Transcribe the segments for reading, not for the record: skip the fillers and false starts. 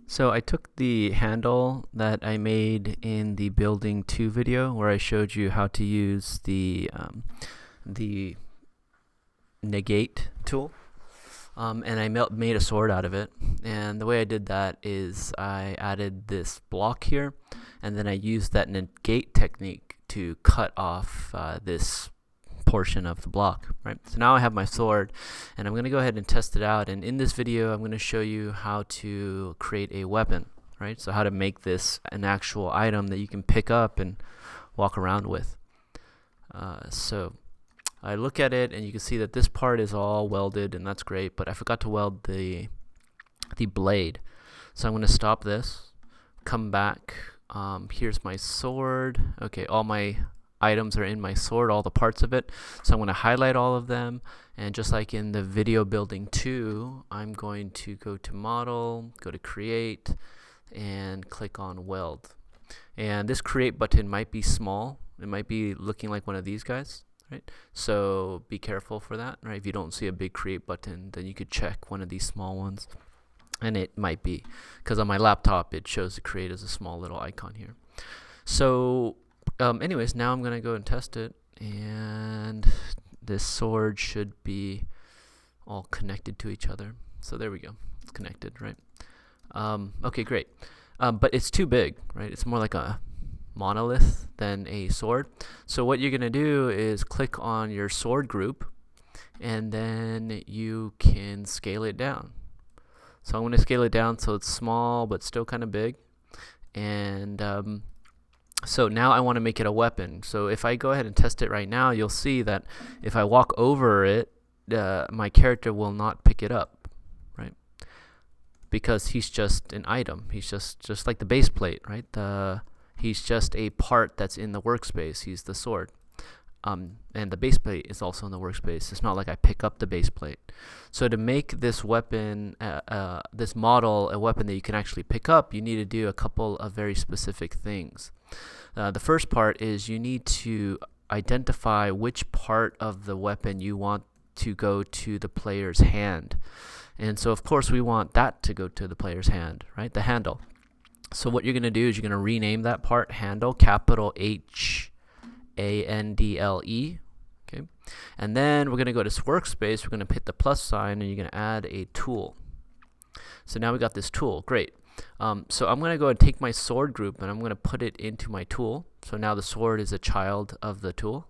So I took the handle that I made in the building 2 video where I showed you how to use the negate tool, and I made a sword out of it. And the way I did that is I added this block here, and then I used that negate technique to cut off this portion of the block, right? So now I have my sword, and I'm going to go ahead and test it out. And in this video, I'm going to show you how to create a weapon, right? So how to make this an actual item that you can pick up and walk around with. So I look at it, and you can see that this part is all welded, and that's great, but I forgot to weld the blade. So I'm going to stop this, come back. Here's my sword. Okay, all my items are in my sword, all the parts of it. So I'm going to highlight all of them, and just like in the video building 2, I'm going to go to model, go to create, and click on weld. And this create button might be small. It might be looking like one of these guys, right? So be careful for that, right? If you don't see a big create button, then you could check one of these small ones, and it might be, because on my laptop it shows the create as a small little icon here. So anyways, now I'm gonna go and test it, and this sword should be all connected to each other. So there we go, it's connected, right? Okay, great. But it's too big, right? It's more like a monolith than a sword. So what you're gonna do is click on your sword group, and then you can scale it down. So I'm gonna scale it down so it's small but still kind of big. And so now I want to make it a weapon. So if I go ahead and test it right now, you'll see that if I walk over it, my character will not pick it up, right? Because he's just an item. He's just like the base plate, right? He's just a part that's in the workspace. He's the sword. And the base plate is also in the workspace. It's not like I pick up the base plate. So to make this weapon, this model, a weapon that you can actually pick up, you need to do a couple of very specific things. The first part is you need to identify which part of the weapon you want to go to the player's hand. And so of course we want that to go to the player's hand, right? The handle. So what you're going to do is you're going to rename that part handle, capital HANDLE. Okay, and then we're going to go to workspace. We're going to hit the plus sign, and you're going to add a tool. So now we got this tool. Great. So I'm going to go and take my sword group, and I'm going to put it into my tool. So now the sword is a child of the tool.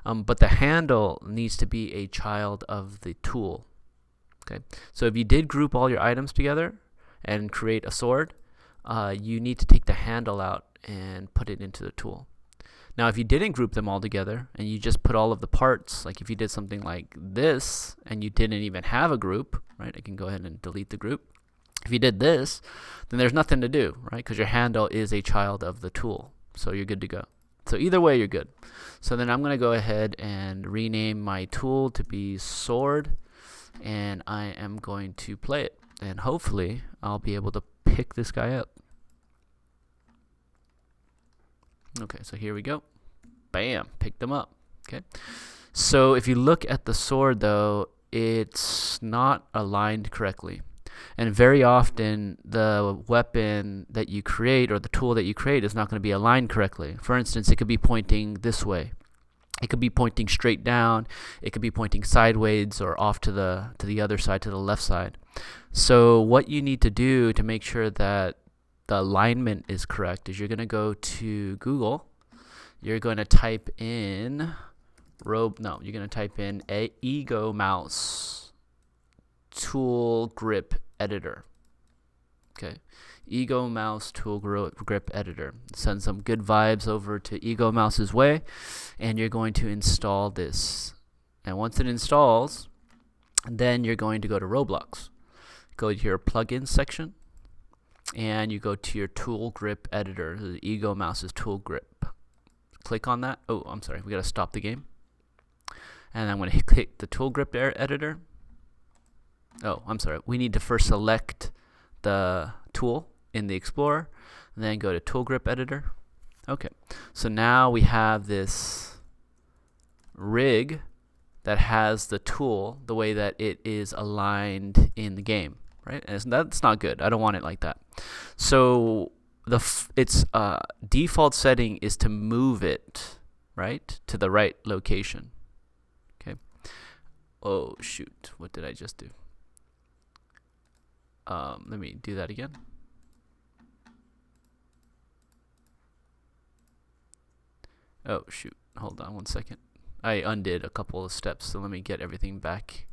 But the handle needs to be a child of the tool. Okay. So if you did group all your items together and create a sword, you need to take the handle out and put it into the tool. Now, if you didn't group them all together and you just put all of the parts, like if you did something like this and you didn't even have a group, right? I can go ahead and delete the group. If you did this, then there's nothing to do, right? Because your handle is a child of the tool. So you're good to go. So either way, you're good. So then I'm going to go ahead and rename my tool to be sword, and I am going to play it. And hopefully, I'll be able to pick this guy up. Okay, so here we go. Bam, picked them up. Okay, so if you look at the sword though, it's not aligned correctly, and very often the weapon that you create or the tool that you create is not going to be aligned correctly. For instance, it could be pointing this way, it could be pointing straight down, it could be pointing sideways or off to the other side, to the left side. So what you need to do to make sure that the alignment is correct is you're going to go to Google. You're going to type in you're going to type in Ego Mouse Tool Grip Editor. Okay, Ego Mouse Tool Grip Editor. Send some good vibes over to Ego Mouse's way, and you're going to install this. And once it installs, then you're going to go to Roblox. Go to your plugins section, and you go to your tool grip editor, the Ego Mouse's tool grip. Click on that. Oh, I'm sorry, we gotta stop the game. And I'm gonna click the tool grip editor. Oh, I'm sorry, we need to first select the tool in the Explorer, and then go to tool grip editor. Okay, so now we have this rig that has the tool the way that it is aligned in the game, right? And that's not good. I don't want it like that. So its default setting is to move it, right, to the right location. Okay. Oh shoot, what did I just do? Let me do that again. Oh shoot, hold on one second. I undid a couple of steps, so let me get everything back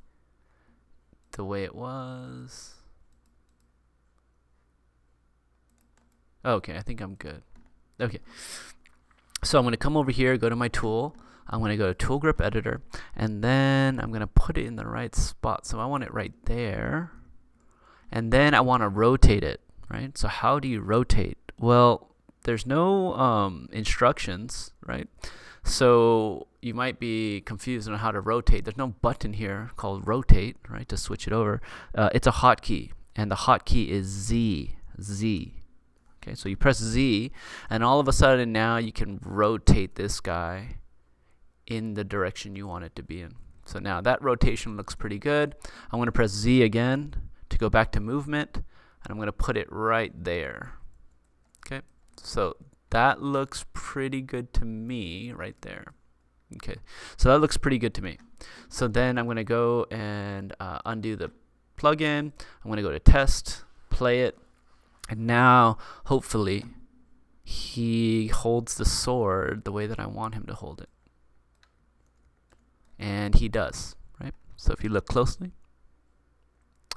the way it was. Okay, I think I'm good. Okay, so I'm going to come over here, go to my tool. I'm going to go to Tool Grip Editor, and then I'm going to put it in the right spot. So I want it right there, and then I want to rotate it, right? So how do you rotate? Well, there's no instructions, right? So you might be confused on how to rotate. There's no button here called rotate, right, to switch it over. It's a hotkey, and the hotkey is Z. Okay, so you press Z, and all of a sudden now you can rotate this guy in the direction you want it to be in. So now that rotation looks pretty good. I'm going to press Z again to go back to movement, and I'm going to put it right there. Okay, so that looks pretty good to me right there. Okay, so that looks pretty good to me. So then I'm going to go and undo the plugin. I'm going to go to test, play it, and now hopefully he holds the sword the way that I want him to hold it. And he does, right? So if you look closely.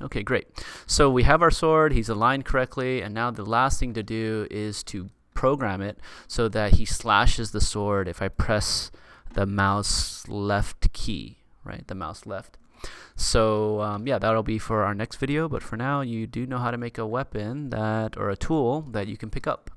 Okay, great. So we have our sword, he's aligned correctly, and now the last thing to do is to program it so that he slashes the sword if I press the mouse left key, right? The mouse left. So yeah, that'll be for our next video, but for now you do know how to make a weapon that, or a tool that you can pick up.